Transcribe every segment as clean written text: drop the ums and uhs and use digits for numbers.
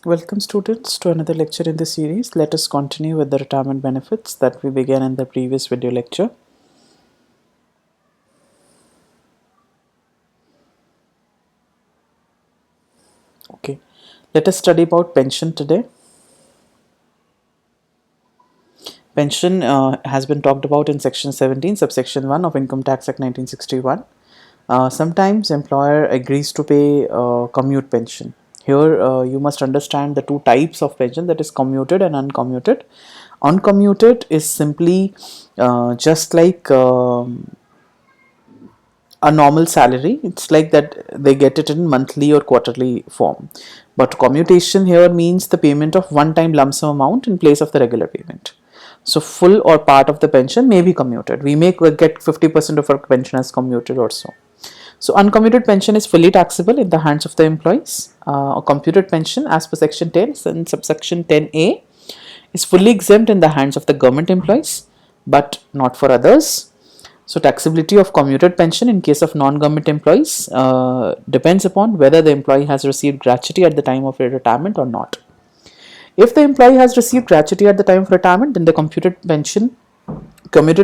Welcome students to another lecture in the series. Let us continue with the retirement benefits that we began in the previous video lecture. Okay, let us study about pension today. Pension has been talked about in section 17 subsection 1 of Income Tax Act 1961. Sometimes employer agrees to pay commute pension. Here you must understand the two types of pension, that is commuted and uncommuted. Uncommuted is simply just like a normal salary. It's like that they get it in monthly or quarterly form, but commutation here means the payment of one time lump sum amount in place of the regular payment. So full or part of the pension may be commuted. We may get 50% of our pension as commuted or so. So uncommuted pension is fully taxable in the hands of the employees. A computed pension as per section 10 and subsection 10A is fully exempt in the hands of the government employees, but not for others. So taxability of commuted pension in case of non-government employees depends upon whether the employee has received gratuity at the time of retirement or not. If the employee has received gratuity at the time of retirement, then the commuted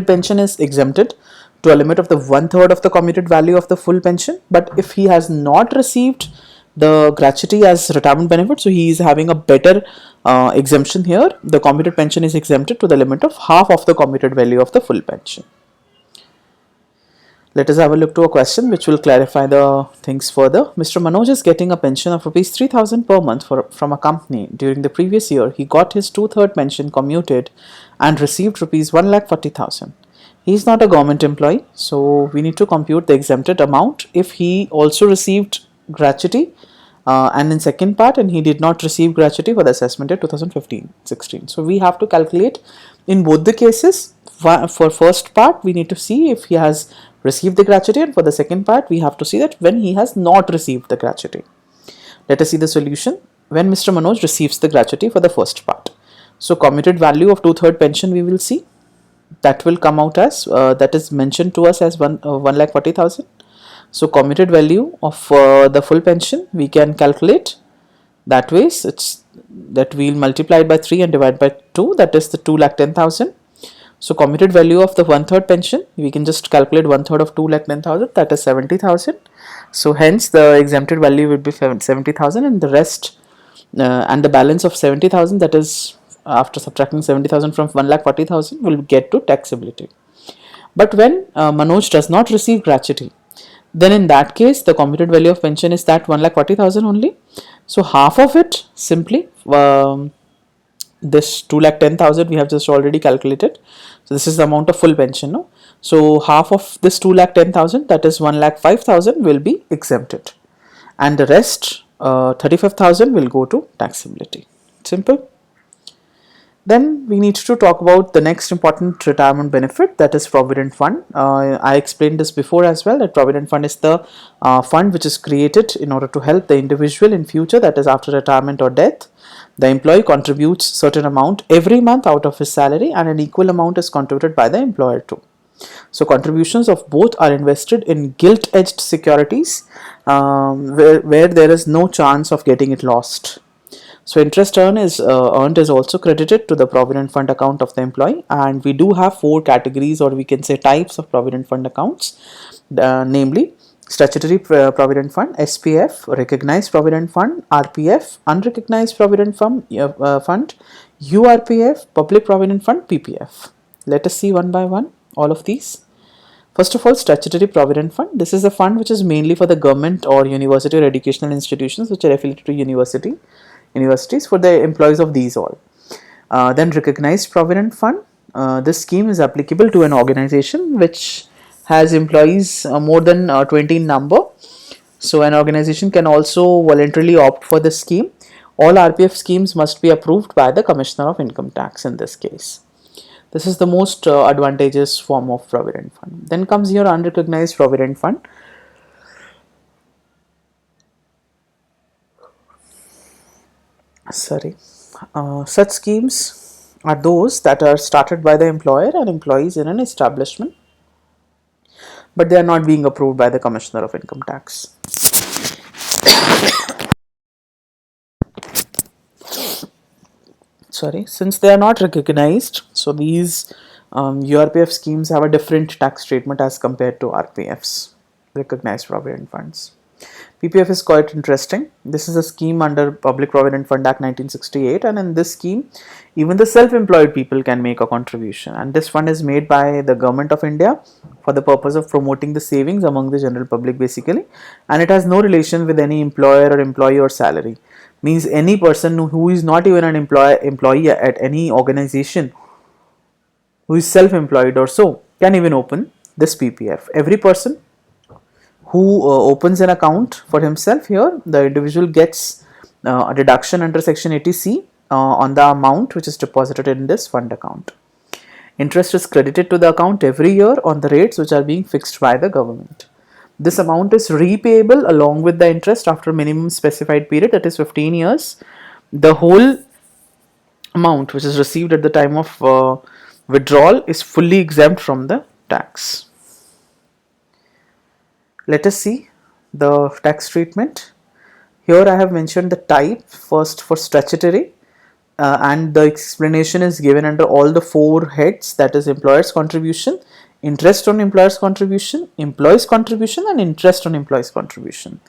pension is exempted to a limit of the 1/3 of the commuted value of the full pension. But if he has not received the gratuity as retirement benefit, so he is having a better exemption here. The commuted pension is exempted to the limit of half of the commuted value of the full pension. Let us have a look to a question which will clarify the things further. Mr. Manoj is getting a pension of rupees 3,000 per month from a company. During the previous year, he got his 2/3 pension commuted and received rupees 1,40,000. He is not a government employee, so we need to compute the exempted amount if he also received gratuity and in second part, and he did not receive gratuity for the assessment year 2015-16. So we have to calculate in both the cases. For first part, we need to see if he has received the gratuity, and for the second part, we have to see that when he has not received the gratuity. Let us see the solution. When Mr. Manoj receives the gratuity for the first part, so commuted value of 2/3 pension we will see, that will come out as that is mentioned to us as 1,40,000. So commuted value of the full pension we can calculate that way. It's that we'll multiply it by 3 and divide by 2, that is the 2,10,000. So commuted value of the 1/3 pension, we can just calculate 1/3 of 2,10,000, that is 70,000. So hence the exempted value would be 70,000, and the rest and the balance of 70,000, that is after subtracting 70,000 from 1,40,000, will get to taxability. But when Manoj does not receive gratuity, then in that case the computed value of pension is that 1,40,000 only. So half of it simply this 2,10,000 we have just already calculated. So this is the amount of full pension, no? So half of this 2,10,000, that is 1,05,000, will be exempted, and the rest 35,000 will go to taxability. Simple. Then we need to talk about the next important retirement benefit, that is Provident Fund. I explained this before as well, that Provident Fund is the fund which is created in order to help the individual in future, that is after retirement or death. The employee contributes certain amount every month out of his salary, and an equal amount is contributed by the employer too. So contributions of both are invested in gilt-edged securities where there is no chance of getting it lost. So interest earned is also credited to the Provident Fund account of the employee, and we do have 4 categories, or we can say types, of Provident Fund accounts, namely Statutory Provident Fund, SPF, Recognized Provident Fund, RPF, Unrecognized Provident Fund, URPF, Public Provident Fund, PPF. Let us see one by one all of these. First of all, Statutory Provident Fund. This is a fund which is mainly for the government or university or educational institutions which are affiliated to universities for the employees of these all. Then Recognized Provident Fund. This scheme is applicable to an organization which has employees more than 20 in number. So an organization can also voluntarily opt for this scheme. All RPF schemes must be approved by the Commissioner of Income Tax in this case. This is the most advantageous form of Provident Fund. Then comes your Unrecognized Provident Fund. Such schemes are those that are started by the employer and employees in an establishment, but they are not being approved by the Commissioner of Income Tax. since they are not recognized, so these URPF schemes have a different tax treatment as compared to RPFs, recognized provident funds. PPF is quite interesting. This is a scheme under Public Provident Fund Act 1968, and in this scheme, even the self-employed people can make a contribution. And this fund is made by the Government of India for the purpose of promoting the savings among the general public, basically. And it has no relation with any employer or employee or salary. Means any person who is not even an employee at any organization, who is self-employed or so, can even open this PPF. Every person who opens an account for himself, here the individual gets a deduction under section 80C on the amount which is deposited in this fund account. Interest is credited to the account every year on the rates which are being fixed by the government. This amount is repayable along with the interest after minimum specified period, that is 15 years. The whole amount which is received at the time of withdrawal is fully exempt from the tax. Let us see the tax treatment. Here I have mentioned the type first for statutory, and the explanation is given under all the four heads, that is employer's contribution, interest on employer's contribution, employee's contribution, and interest on employee's contribution.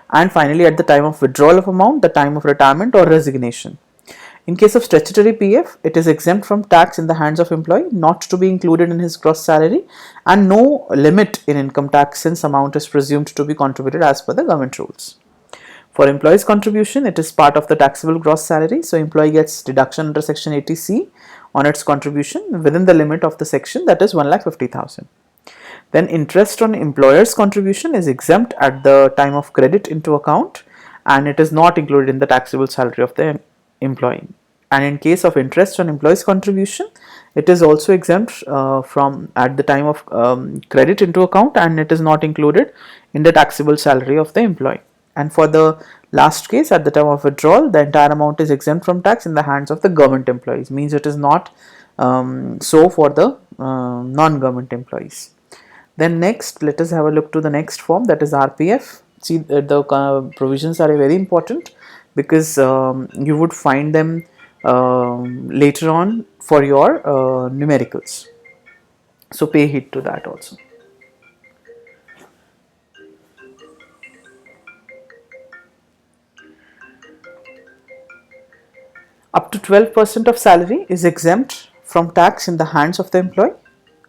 And finally, at the time of withdrawal of amount, the time of retirement or resignation. In case of statutory PF, it is exempt from tax in the hands of employee, not to be included in his gross salary, and no limit in income tax since amount is presumed to be contributed as per the government rules. For employee's contribution, it is part of the taxable gross salary, so employee gets deduction under section 80C on its contribution within the limit of the section, that is 1,50,000. Then interest on employer's contribution is exempt at the time of credit into account, and it is not included in the taxable salary of the employee. And in case of interest on employee's contribution, it is also exempt from at the time of credit into account, and it is not included in the taxable salary of the employee. And for the last case, at the time of withdrawal, the entire amount is exempt from tax in the hands of the government employees. Means it is not so for the non-government employees. Then next, let us have a look to the next form, that is RPF. See, the provisions are very important because you would find them later on for your numericals. So pay heed to that also. Up to 12% of salary is exempt from tax in the hands of the employee,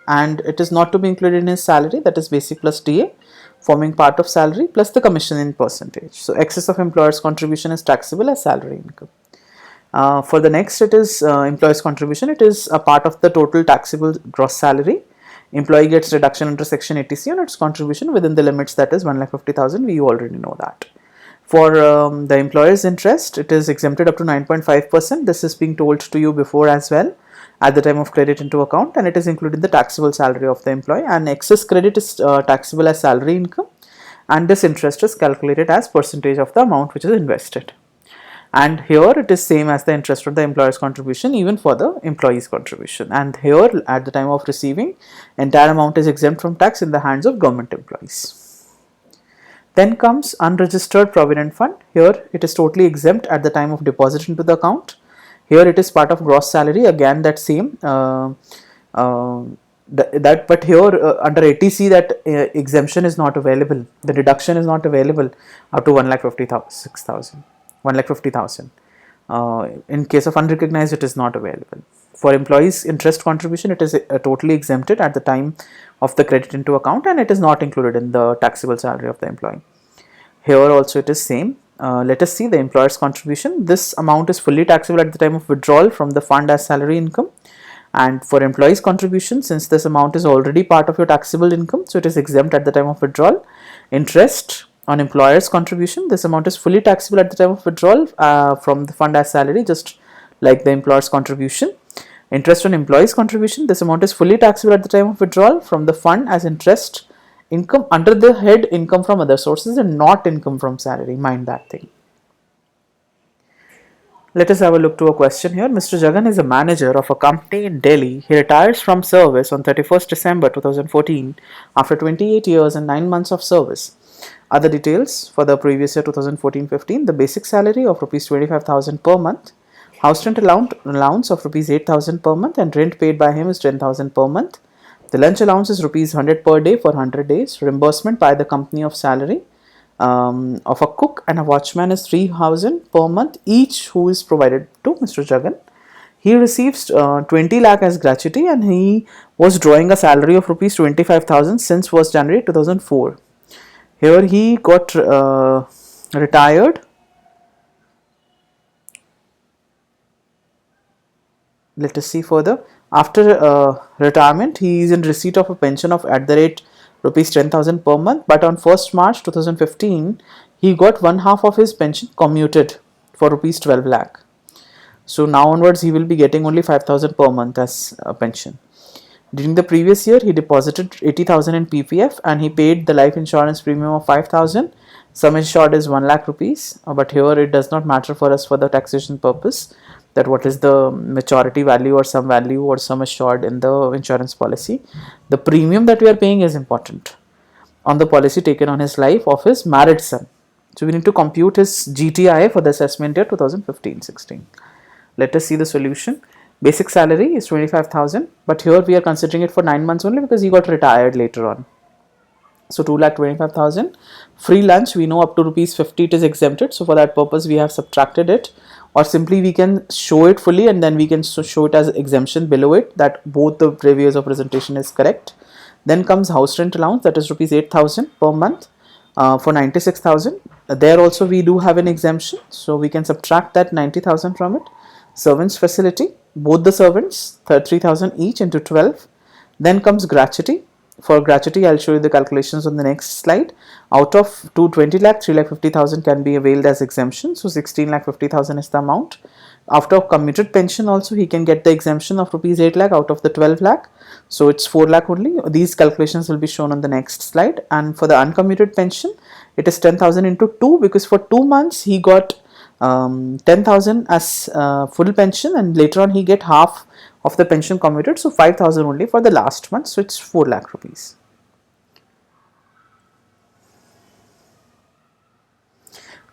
and it is not to be included in his salary, that is basic plus DA, forming part of salary plus the commission in percentage. So excess of employer's contribution is taxable as salary income. For the next, it is employee's contribution. It is a part of the total taxable gross salary. Employee gets reduction under section 80C on its contribution within the limits, that is 1,50,000. We already know that. For the employer's interest, it is exempted up to 9.5%. This is being told to you before as well at the time of credit into account, and it is included in the taxable salary of the employee. And excess credit is taxable as salary income, and this interest is calculated as percentage of the amount which is invested. And here it is same as the interest on the employer's contribution, even for the employee's contribution. And here at the time of receiving, entire amount is exempt from tax in the hands of government employees. Then comes unregistered provident fund. Here it is totally exempt at the time of deposit into the account. Here it is part of gross salary, again that same but here under 80C that exemption is not available. The deduction is not available up to 1,50,000. In case of unrecognized, it is not available. For employees interest contribution, it is totally exempted at the time of the credit into account, and it is not included in the taxable salary of the employee. Here also it is same. Let us see the employer's contribution. This amount is fully taxable at the time of withdrawal from the fund as salary income. And for employees contribution, since this amount is already part of your taxable income, so it is exempt at the time of withdrawal. Interest on employer's contribution, this amount is fully taxable at the time of withdrawal from the fund as salary, just like the employer's contribution. Interest on employees contribution, this amount is fully taxable at the time of withdrawal from the fund as interest income under the head income from other sources and not income from salary. Mind that thing. Let us have a look to a question here. Mr. Jagan is a manager of a company in Delhi. He retires from service on 31st December 2014 after 28 years and 9 months of service. Other details for the previous year 2014-15, the basic salary of rupees 25,000 per month. House rent allowance of rupees 8,000 per month, and rent paid by him is 10,000 per month. The lunch allowance is rupees 100 per day for 100 days. Reimbursement by the company of salary of a cook and a watchman is 3,000 per month each, who is provided to Mr. Jagan. He receives 20 lakh as gratuity, and he was drawing a salary of rupees 25,000 since 1st January 2004. Here he got retired. Let us see further. After retirement, he is in receipt of a pension of at the rate rupees 10,000 per month. But on 1st March 2015, he got one half of his pension commuted for rupees 12 lakh. So now onwards, he will be getting only 5,000 per month as a pension. During the previous year, he deposited 80,000 in PPF, and he paid the life insurance premium of 5,000. Sum assured is 1 lakh rupees, but here it does not matter for us for the taxation purpose, that what is the maturity value or sum value or sum assured in the insurance policy. The premium that we are paying is important on the policy taken on his life of his married son. So we need to compute his GTI for the assessment year 2015-16. Let us see the solution. Basic salary is 25,000, but here we are considering it for 9 months only because he got retired later on. So 2,25,000. Free lunch, we know up to rupees 50 it is exempted. So for that purpose, we have subtracted it, or simply we can show it fully and then we can show it as exemption below it, that both the previous of presentation is correct. Then comes house rent allowance, that is rupees 8,000 per month for 96,000. There also we do have an exemption, so we can subtract that 90,000 from it. Servants facility, both the servants 3,000 each into 12. Then comes gratuity. For gratuity, I'll show you the calculations on the next slide. Out of 220 lakh, 3,50,000 can be availed as exemption. So 16,50,000 is the amount. After commuted pension also, he can get the exemption of rupees 8 lakh out of the 12 lakh. So it's 4 lakh only. These calculations will be shown on the next slide. And for the uncommuted pension, it is 10,000 into 2, because for 2 months he got 10,000 as full pension, and later on he get half of the pension commuted, so 5,000 only for the last month, so it's 4 lakh rupees.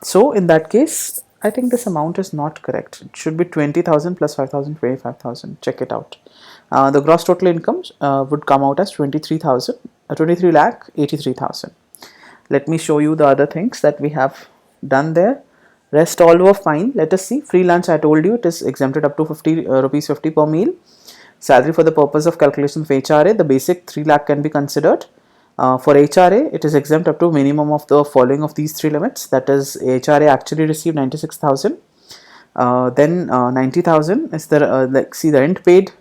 So in that case, I think this amount is not correct. It should be 20,000 plus 5,000, 25,000. Check it out. The gross total income would come out as 23 lakh 83,000. Let me show you the other things that we have done there. Rest all were fine. Let us see. Free lunch, I told you, it is exempted up to rupees 50 per meal. Salary for the purpose of calculation of HRA, the basic 3 lakh can be considered. For HRA, it is exempt up to minimum of the following of these three limits. That is, HRA actually received 96,000. Then 90,000 is the the rent paid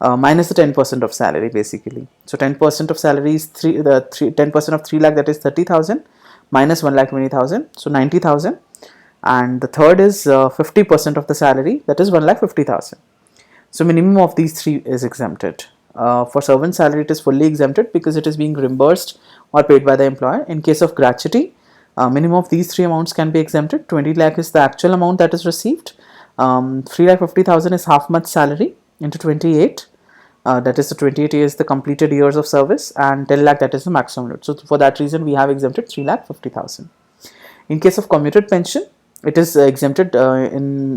minus the 10% of salary basically. So 10% of salary is 10% of 3 lakh, that is 30,000, minus 1 lakh 20,000, so 90,000. And the third is 50% of the salary, that is 1,50,000. So minimum of these three is exempted. For servant salary, it is fully exempted because it is being reimbursed or paid by the employer. In case of gratuity, minimum of these three amounts can be exempted. 20 lakh is the actual amount that is received. 3,50,000 is half month salary into 28. That is the 28 years, the completed years of service, and 10 lakh, that is the maximum limit. So for that reason, we have exempted 3,50,000. In case of commuted pension, it is exempted in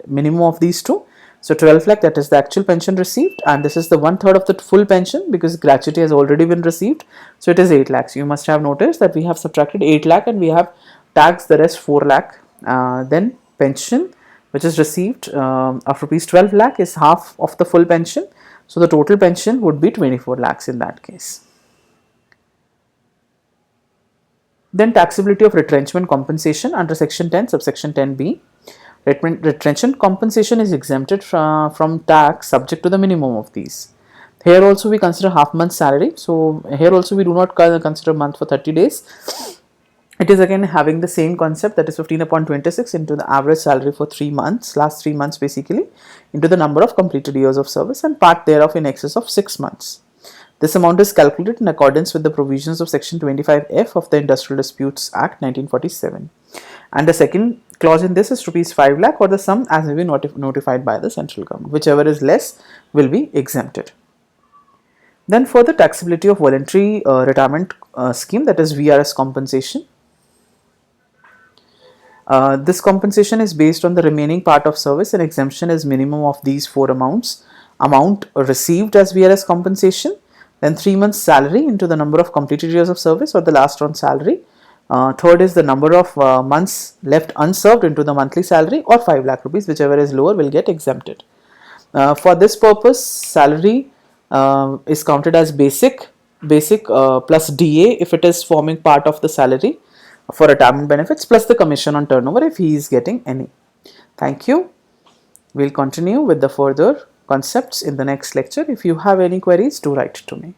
minimum of these two. So 12 lakh, that is the actual pension received, and this is the 1/3 of the full pension because gratuity has already been received. So it is 8 lakhs. You must have noticed that we have subtracted 8 lakh and we have taxed the rest 4 lakh. Then pension, which is received of rupees 12 lakh, is half of the full pension. So the total pension would be 24 lakhs in that case. Then taxability of retrenchment compensation under section 10 subsection 10b. Retrenchment compensation is exempted from tax subject to the minimum of these. Here also we consider half month salary. So here also we do not consider month for 30 days. It is again having the same concept, that is 15 upon 26 into the average salary for 3 months, last 3 months basically, into the number of completed years of service and part thereof in excess of 6 months. This amount is calculated in accordance with the provisions of section 25F of the Industrial Disputes Act 1947. And the second clause in this is rupees 5 lakh or the sum as may be notified by the central government. Whichever is less will be exempted. Then for the taxability of voluntary retirement scheme, that is VRS compensation. This compensation is based on the remaining part of service, and exemption is minimum of these four amounts: amount received as VRS compensation, then 3 months salary into the number of completed years of service or the last round salary. Third is the number of months left unserved into the monthly salary, or 5 lakh rupees, whichever is lower will get exempted. For this purpose, salary is counted as basic plus DA if it is forming part of the salary for retirement benefits, plus the commission on turnover if he is getting any. Thank you. We'll continue with the further concepts in the next lecture. If you have any queries, do write to me.